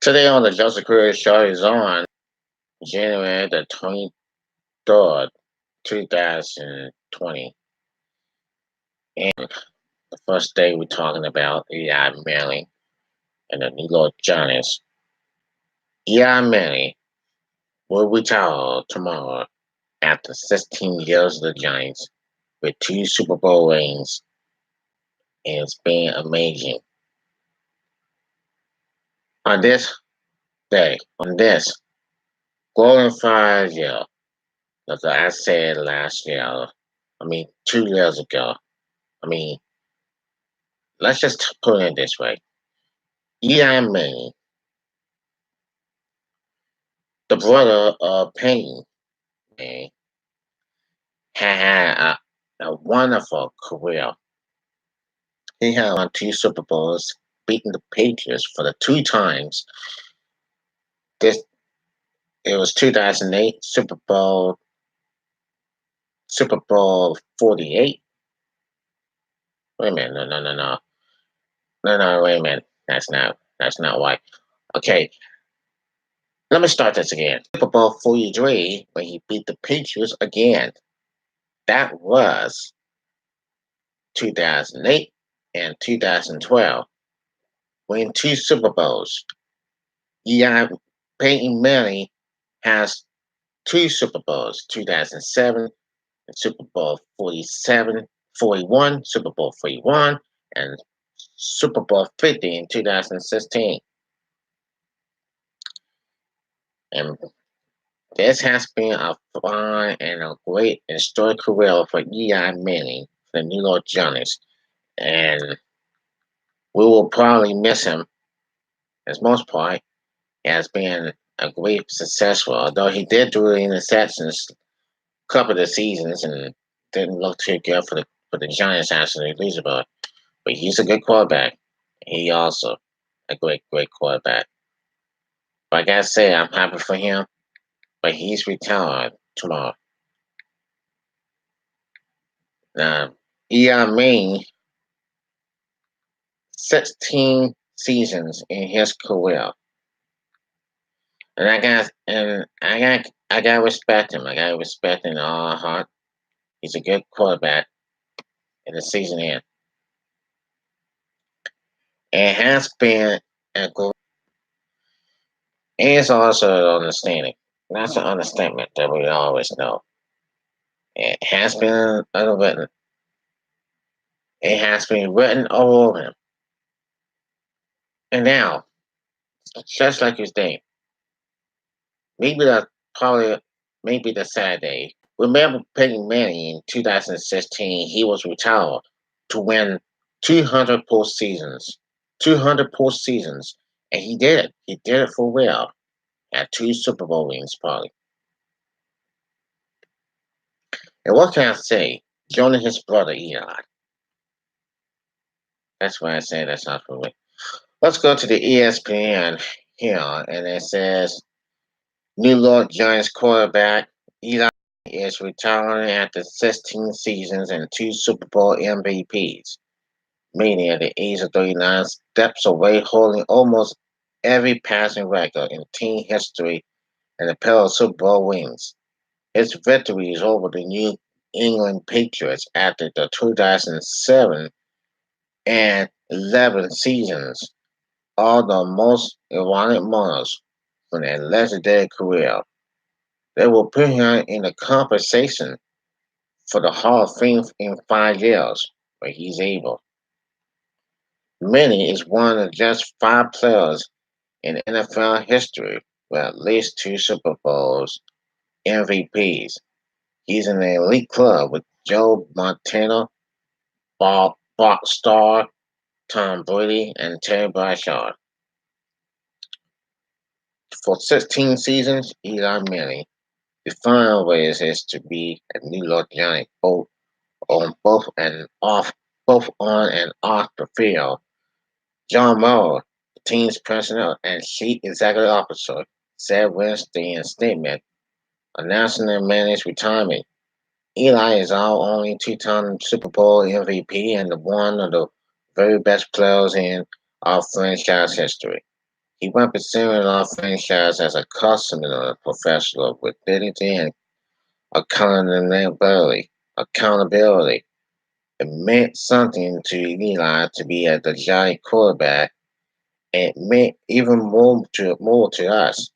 Today on the Joseph Crudup Show is on January the 23rd, 2020. And the first day we're talking about Eli Manning and the New York Giants. Eli Manning will retire tomorrow after 16 years of the Giants with 2 Super Bowl rings, and it's been amazing. On this day, on this glorified year, as I said last year, 2 years ago, I mean, let's just put it this way. Eli Manning, the brother of Peyton Manning, had a wonderful career. He had won 2 Super Bowls, beating the Patriots for the 2 times. This it was 2008 Super Bowl 48. Wait a minute, no, wait a minute. That's not why. Okay, let me start this again. Super Bowl 43 when he beat the Patriots again. That was 2008 and 2012. Win 2 Super Bowls. Eli Peyton Manning has 2 Super Bowls, 2007 and Super Bowl 47, 41, Super Bowl 41, and Super Bowl 50 in 2016. And this has been a fun and a great and historic career for Eli Manning, the New York Giants. And we will probably miss him, as most part, as being a great successful, although he did do interceptions a couple of seasons and didn't look too good for the Giants after they lose about. But he's a good quarterback. He also a great quarterback. But I gotta say, I'm happy for him. But he's retired tomorrow. Now, Eli Manning, 16 seasons in his career. And I got to respect him. I got to respect him in all heart. He's a good quarterback in the season end. It has been a good, and it's also an understanding. That's an understatement that we always know. It has been underwritten. It has been written all over him. And now, just like his name, maybe the probably maybe the sad day. Remember Peyton Manning in 2016, he was retired to win 200 postseasons. 200 postseasons. And he did it. He did it for real. Had 2 Super Bowl rings, probably. And what can I say? Joining his brother Eli. That's why I say that's not for me. Let's go to the ESPN here, and it says New York Giants quarterback Eli is retiring after 16 seasons and 2 Super Bowl MVPs. Meaning at the age of 39, steps away, holding almost every passing record in team history and a pair of Super Bowl wins. His victories over the New England Patriots after the 2007 and 11 seasons are the most ironic moments from their legendary career. They will put him in the conversation for the Hall of Fame in 5 years, where he's able. Manning is one of just 5 players in NFL history with at least 2 Super Bowls MVPs. He's in an elite club with Joe Montana, Bob Starr, Tom Brady, and Terry Bradshaw. For 16 seasons, Eli Manning defined what it is to be a New York Giant, both on and off the field. John Morrow, the team's president and chief executive officer, said Wednesday in a statement announcing Manning's retirement. Eli is our only 2-time Super Bowl MVP and one of the very best players in our franchise history. He represented our franchise as a customer professional with dignity and accountability. Accountability. It meant something to Eli to be at the giant quarterback, and it meant even more to us.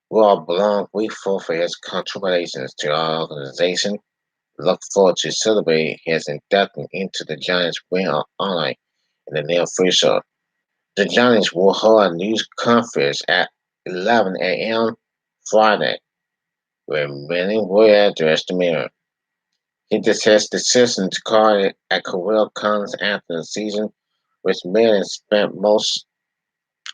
We are beyond grateful for his contributions to our organization. Look forward to celebrating his induction into the Giants Ring of Honor in the near future. The Giants will hold a news conference at 11 a.m. Friday, where Manning will address the mirror. He discussed the decision to call it a career comes after the season, which Manning spent most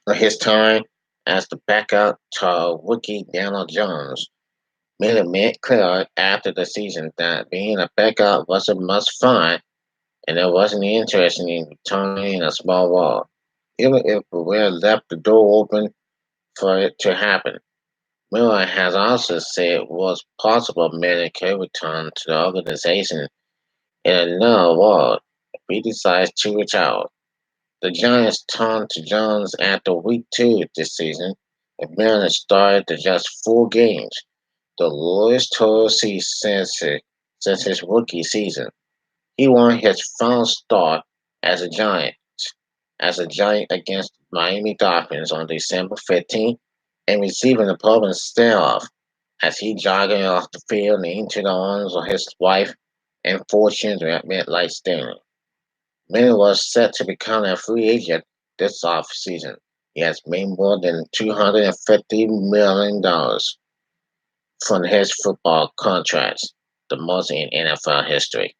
of his time as the backup to rookie Daniel Jones. Manning made clear after the season that being a backup was a must find and there wasn't interest in returning a small role, even if we left the door open for it to happen. Miller has also said it was possible Manning could return to the organization in another world if he decides to retire. The Giants turned to Jones after week 2 this season, and Manning started to just 4 games, the lowest total since his rookie season. He won his final start as a Giant against Miami Dolphins on December 15th and receiving the opponent's stare-off as he jogged off the field and into the arms of his wife and 4 children at MetLife Stadium. Manning was set to become a free agent this offseason. He has made more than $250 million from his football contracts, the most in NFL history.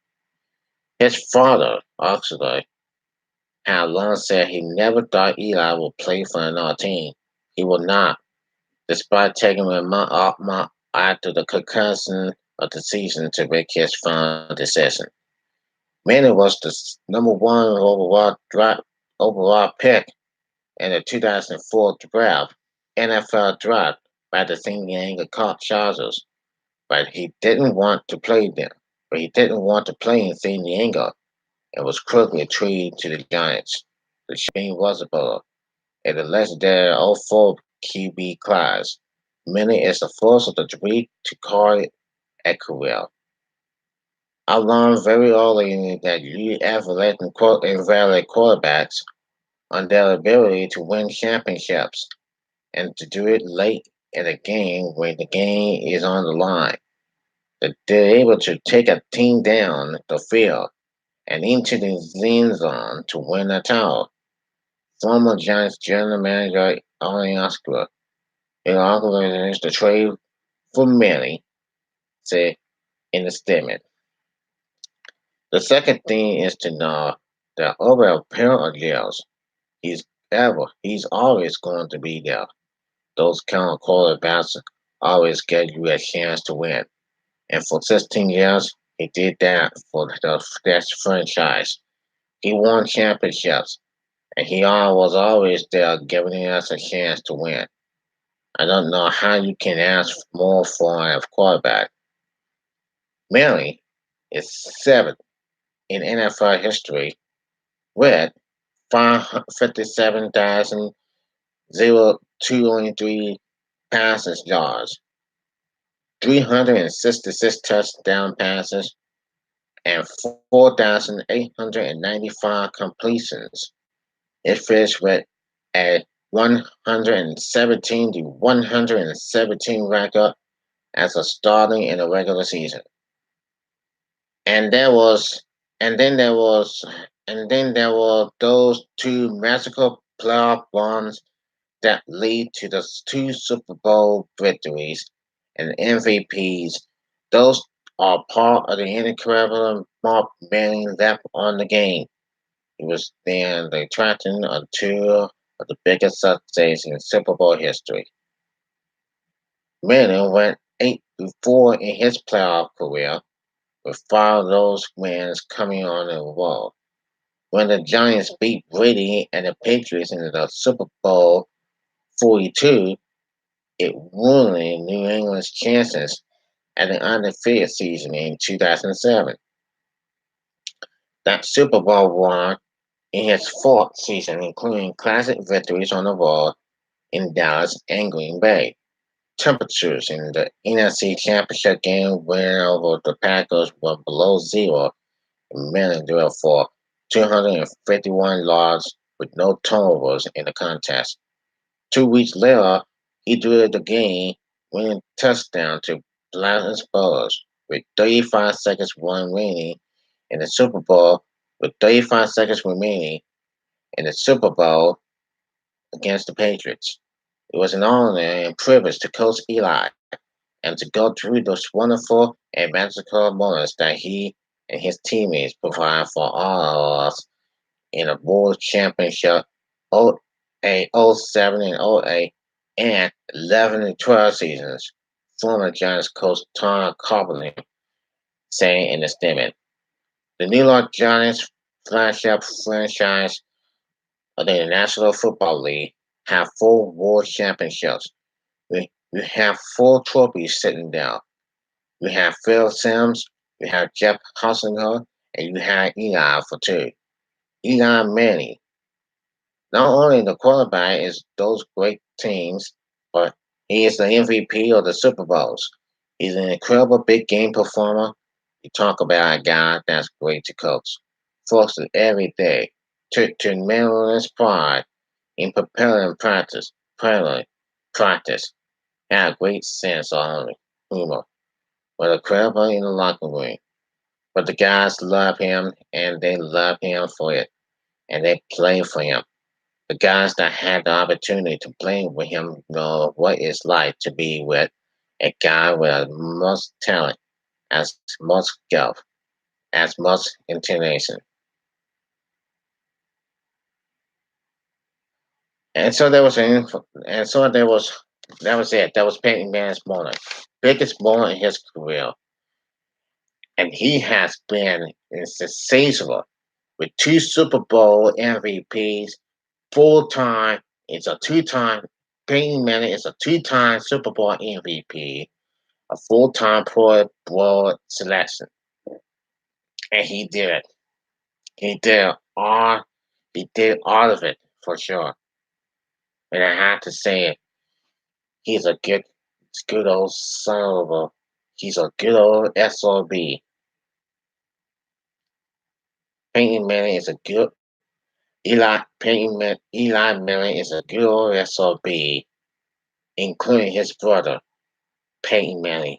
His father, Oxley, had long said he never thought Eli would play for another team. He will not, despite taking a month after the concussion of the season to make his final decision. Manning was the number 1 overall pick in the 2004 NFL draft by the San Diego Chargers, but he didn't want to play them. But he didn't want to play in San Diego and was quickly traded to the Giants. The being visible in the legendary '04 QB class. Manning is the first of the three to call it a career. I learned very early that you evaluate quarterbacks on their ability to win championships and to do it late in the game when the game is on the line. That they're able to take a team down the field and into the end zone to win a title. Former Giants general manager Eli Manning, in organized the trade for Manning, said in the statement. The second thing is to know that over a pair of years, he's always going to be there. Those kind of quarterbacks always get you a chance to win. And for 16 years, he did that for that franchise. He won championships, and he was always there giving us a chance to win. I don't know how you can ask more for a quarterback. Manning is seventh in NFL history with 557,023 passes yards, 366 touchdown passes, and 4,895 completions. It finished with a 117 to 117 record as a starting in the regular season. And there was, and then there was, and then there were those 2 magical playoff runs that lead to the 2 Super Bowl victories and MVPs. Those are part of the incredible Mark Manning left on the game. He was then the attraction of 2 of the biggest success in Super Bowl history. Manning went 8-4 in his playoff career, with 5 of those wins coming on in a row. When the Giants beat Brady and the Patriots in the Super Bowl 42, it ruined New England's chances at the undefeated season in 2007. That Super Bowl run in his fourth season, including classic victories on the road in Dallas and Green Bay. Temperatures in the NFC Championship game win over the Packers were below zero, and Manning threw for 251 yards with no turnovers in the contest. 2 weeks later, he threw the game-winning touchdown to Dallas Spurs with 35 seconds remaining in the Super Bowl. With 35 seconds remaining in the Super Bowl against the Patriots, it was an honor and privilege to coach Eli and to go through those wonderful and magical moments that he and his teammates provide for all of us in the World Championship 08, 07, and '08, and 11 and 12 seasons. Former Giants coach Tom Coughlin saying in the statement, "The New York Giants flagship franchise of the National Football League have 4 world championships. We have 4 trophies sitting down. We have Phil Simms, we have Jeff Hoslinger, and you have Eli for 2. Eli Manning. Not only the quarterback is those great teams, but he is the MVP of the Super Bowls. He's an incredible big game performer. You talk about a guy that's great to coach. Focuses every day to manliness pride in preparing practice. Had a great sense of humor. Was incredible in the locker room. But the guys love him and they love him for it. And they play for him. The guys that had the opportunity to play with him know what it's like to be with a guy with as much talent, as much skill, as much intonation. And so there was and so there was that was it. That was Peyton Manning's moment. Biggest moment in his career. And he has been sensational with 2 Super Bowl MVPs, full time. It's a 2 time. Peyton Manning is a 2 time Super Bowl MVP, a full time Pro Bowl selection, and he did it. He did all. He did all of it for sure. And I have to say it. He's a good old son of a. He's a good old sob. Peyton Manning is a good. Eli Manning is a good old sob, including his brother Peyton Manning.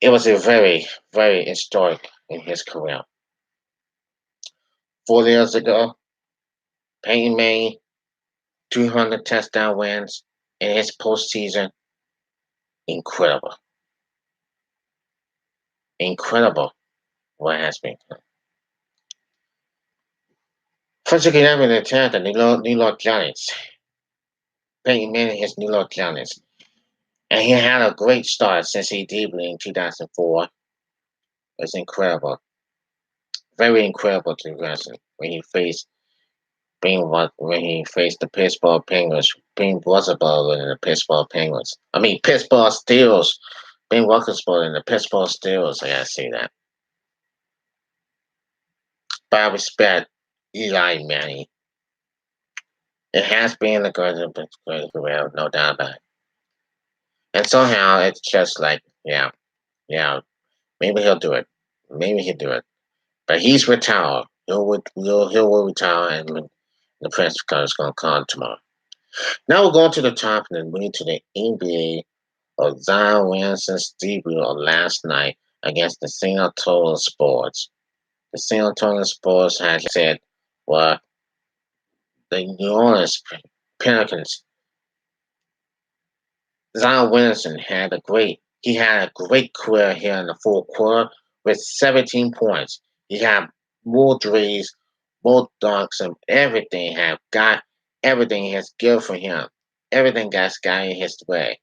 It was a very historic in his career. 4 years ago, Peyton Manning 200 touchdown wins in his postseason. Incredible, incredible what has been. First, you can have an attack the New York Giants. Peyton Manning his New York Giants, and he had a great start since he debuted in 2004. It's incredible, very incredible to listen when he faced when he faced the Pittsburgh Penguins, being Roosevelt and the Pittsburgh Penguins. I mean Pittsburgh Steelers, being Roethlisberger and the Pittsburgh Steelers. I gotta say that. But I respect Eli Manning. It has been a great career, no doubt about it. And somehow it's just like, yeah, maybe he'll do it. Maybe he'll do it. But he's retired. He'll retire and the press is going to come tomorrow. Now we're going to the top and then we to the NBA of Zion Williamson's debut of last night against the San Antonio Sports. The San Antonio Sports had said, well, the New Orleans Pelicans, Zion Williamson had a great career here in the fourth quarter with 17 points. He had more threes, more dunks, and everything is good for him. Everything got in his way.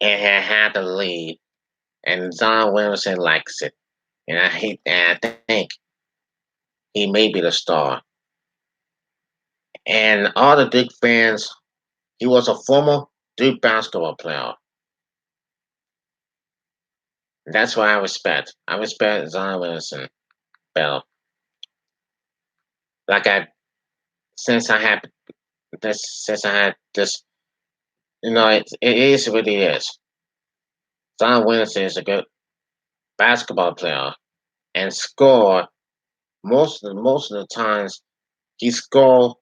And he had the lead. And Zion Williamson likes it. And I think he may be the star. And all the Duke fans, he was a former Duke basketball player. That's what I respect. I respect Zion Williamson better. Like I since I had since I had this, it is what it is. Zion Williamson is a good basketball player and score most of the times he scored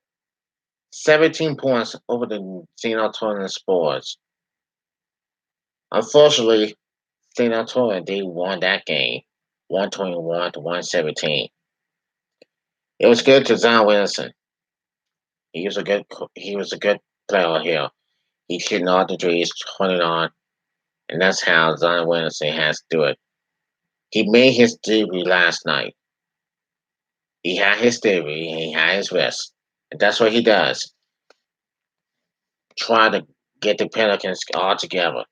17 points over the San Antonio Spurs. Unfortunately, San Antonio they won that game, 121 to 117. It was good to Zion Williamson. He was a good player here. He's hitting all the threes, turning on, and that's how Zion Williamson has to do it. He made his debut last night. He had his debut, he had his rest. And that's what he does. Try to get the Pelicans all together.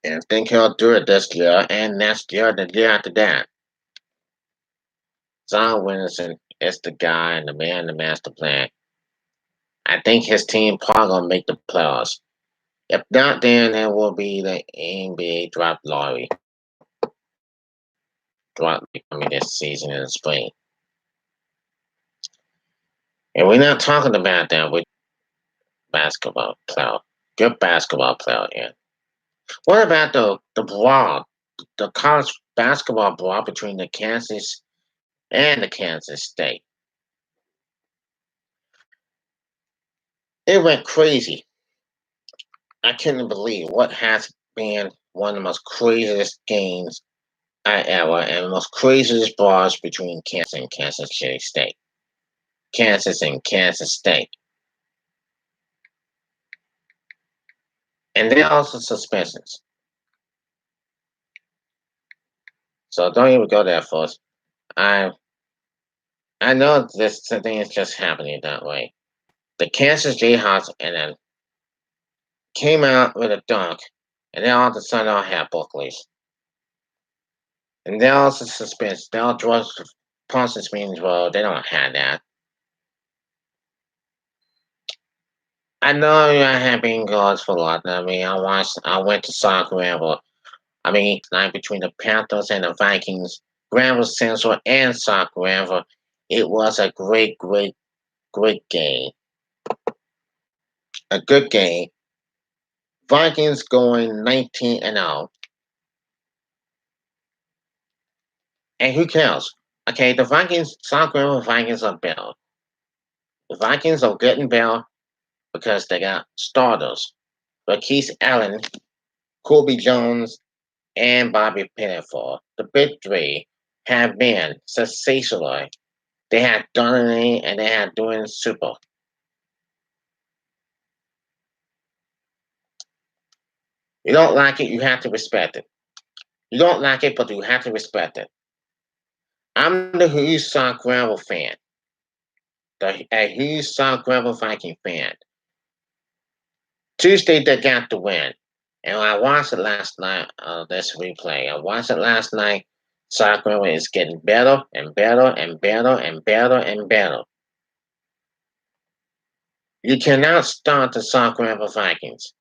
And I think he'll do it this year and next year, the year after that. Zion Williamson is the guy and the man, the master plan. I think his team probably gonna make the playoffs. If not, then it will be the NBA draft lottery. Draft coming this season in the spring. And we're not talking about that with basketball player. Good basketball player here. What about the brawl, the college basketball brawl between the Kansas and the Kansas State? It went crazy. I couldn't believe what has been one of the most craziest games I ever and the most craziest brawls between Kansas and Kansas City State. Kansas and Kansas State. And there are also suspensions. So don't even go there first. I I know this thing is just happening that way. The Kansas Jayhawks and then came out with a dunk, and then all of a sudden all had buckles. And they also suspended. They all draw punches means well, they don't have that. I know I have been goals for a lot. I mean, I went to soccer Granville. I mean, night between the Panthers and the Vikings, Granville Central and soccer Granville. It was a great, great, great game. A good game. Vikings going 19 and 0. And who cares? Okay, the Vikings, soccer Granville Vikings are better. The Vikings are getting better because they got starters. But Keith Allen, Colby Jones, and Bobby Pinafore, the big three, have been sensational. They had dominating and they had doing super. You don't like it, you have to respect it. You don't like it, but you have to respect it. I'm the huge Sock Gravel fan, a huge Sock Gravel Viking fan. Tuesday they got the win. And I watched it last night, this replay. I watched it last night. Soccer is getting better and better and better and better and better. You cannot start the Sacramento Vikings.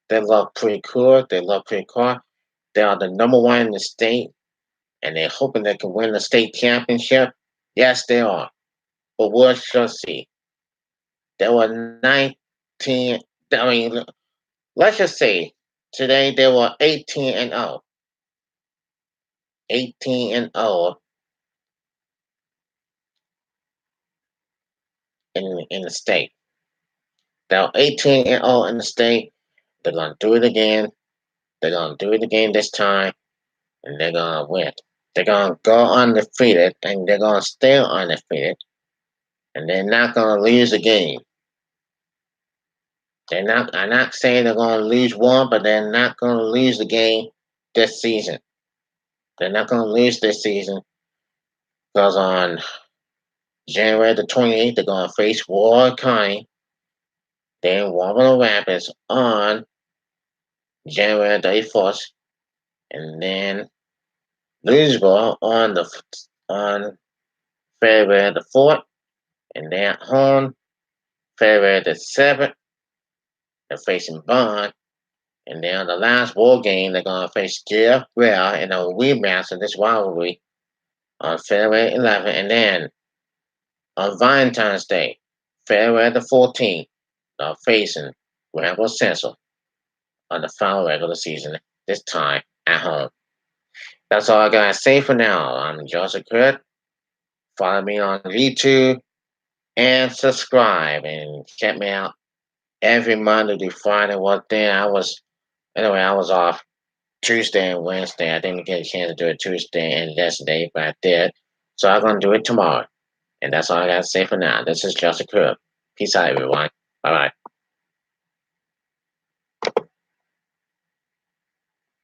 They look pretty cool. They look pretty cool. They are the number one in the state, and they're hoping they can win the state championship. Yes, they are. But we'll just see. There were 19. I mean, let's just say today they were 18 and 0. 18 and 0 in the state. They're 18 and 0 in the state. They're gonna do it again. They're gonna do it again this time, and they're gonna win. They're gonna go undefeated, and they're gonna stay undefeated, and they're not gonna lose a game. They're not. I'm not saying they're gonna lose one, but they're not gonna lose the game this season. They're not gonna lose this season because on January the 28th, they're gonna face Ward County, then Warren Rapids on January 31st, and then Louisville on February the 4th, and then at home February the 7th. They're facing Bond, And then the last bowl game, they're going to face Jeff Bell in a rematch of this rivalry on February 11th. And then on Valentine's Day, February the 14th, they're facing Rebel Central on the final regular season, this time at home. That's all I got to say for now. I'm Joseph Crudup. Follow me on YouTube and subscribe and check me out every Monday to Friday. What day I was off Tuesday and Wednesday. I didn't get a chance to do it Tuesday and yesterday, but I did. So I'm gonna do it tomorrow. And that's all I gotta say for now. This is Joseph Crudup. Peace out, everyone. Bye bye.